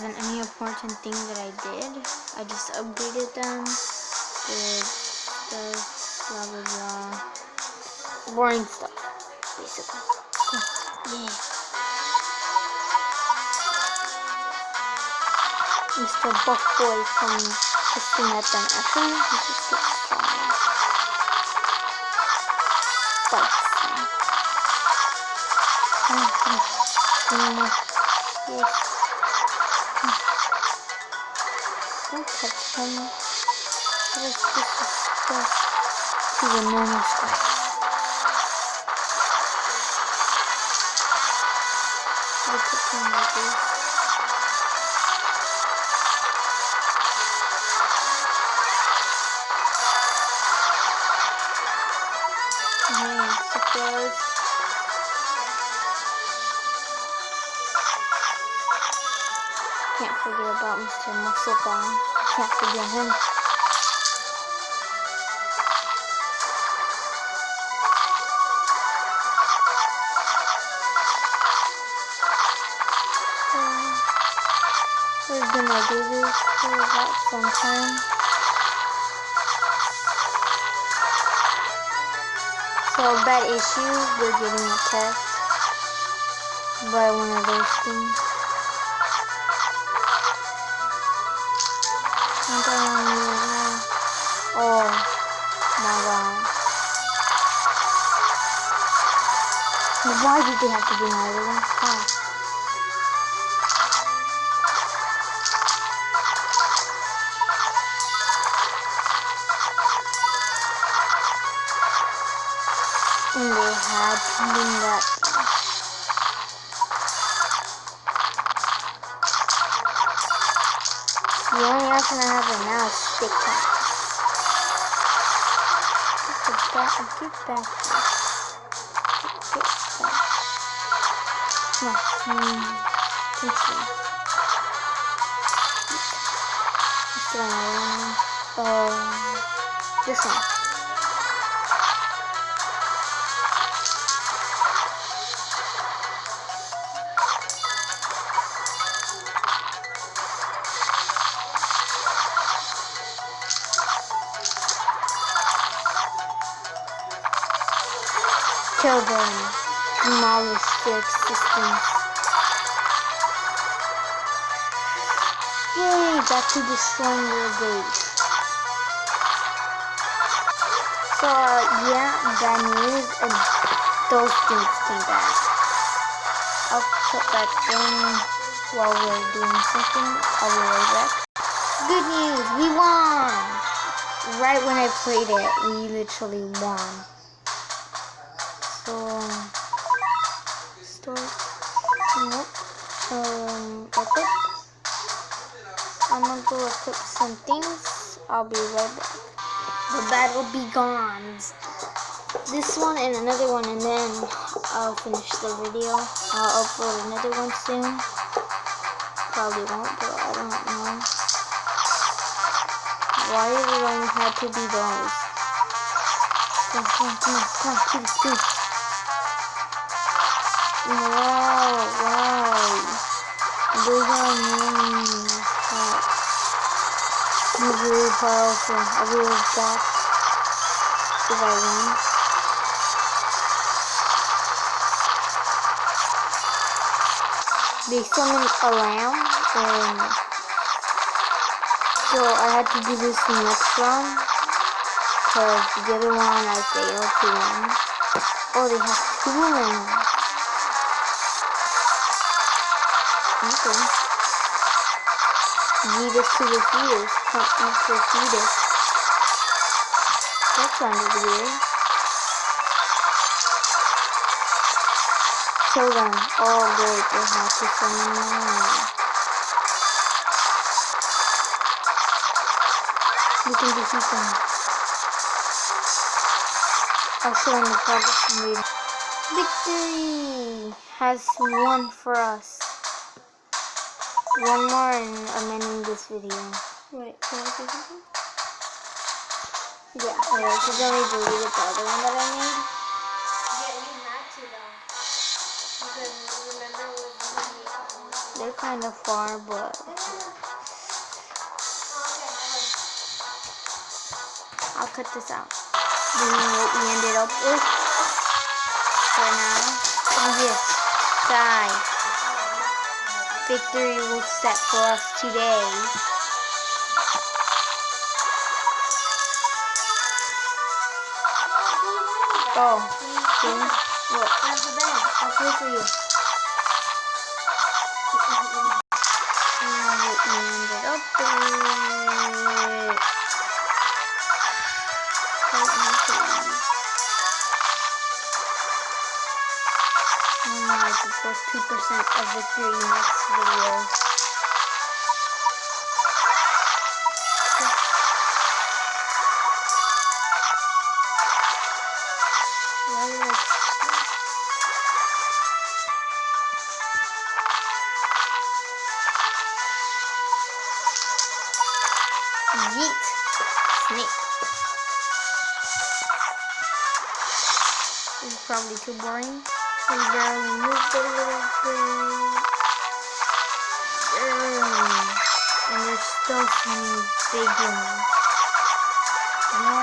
wasn't any important thing that I did. I just upgraded them, did stuff, blah blah blah. Boring stuff, basically. Yeah. Mr. Buckboy from pissing at them. Actually, he just gets stronger. Bites them. Come on. Yes. Don't touch him. That is disrespect to the normal squad. I'll put him like this. Surprise. Can't forget about Mr. Muscle Bomb. Can't forget him. We're gonna do this for about some time. So, bad issue, we're getting attacked by one of those things. Oh my god. Why did they have to be another one? Why? And they had to do that. The only option I have right now is stick tap. Get back here. Get back. Come on. Pinch me. This one. Kill them. Demolish their existence. Yay! Back to destroying their base. So, yeah, bad news. And those things came back. I'll put that in while we're doing something. I'll be right back. Good news! We won! Right when I played it, we literally won. So, start, nope, equip. I'm gonna go equip some things. I'll be right back. The battle begins. This one and another one, and then I'll finish the video. I'll upload another one soon. Probably won't, but I don't know. Why did it only have to be those? Come on, please. Wow. Those are names. He's really powerful. I will back if I win. They summoned a lamb, and so I had to do this the next round. Because the other one I failed to win. Oh, they have 2 lambs. Okay. Lead us to the feeders. Can't eat the feeders. That sounded weird. Kill them. Oh great, they have to summon them. We can defeat them. I'll show them the progress we made. Victory has won for us. One more and I'm ending this video. Wait, can I say something? Yeah, alright, so then we deleted the other one that I made. Yeah, you had to though. Because remember what we they're kind of far, but I'll cut this out. This is what we ended up with for now. And yes, tie. Victory was set for us today. Oh, see? Look. Grab the bed. I'll pay for you. And what we ended up with. Alright, it was 2% of victory next video. Yeet! Snake. This is probably too boring. We barely moved a little bit. And there's still some big ones. You know what?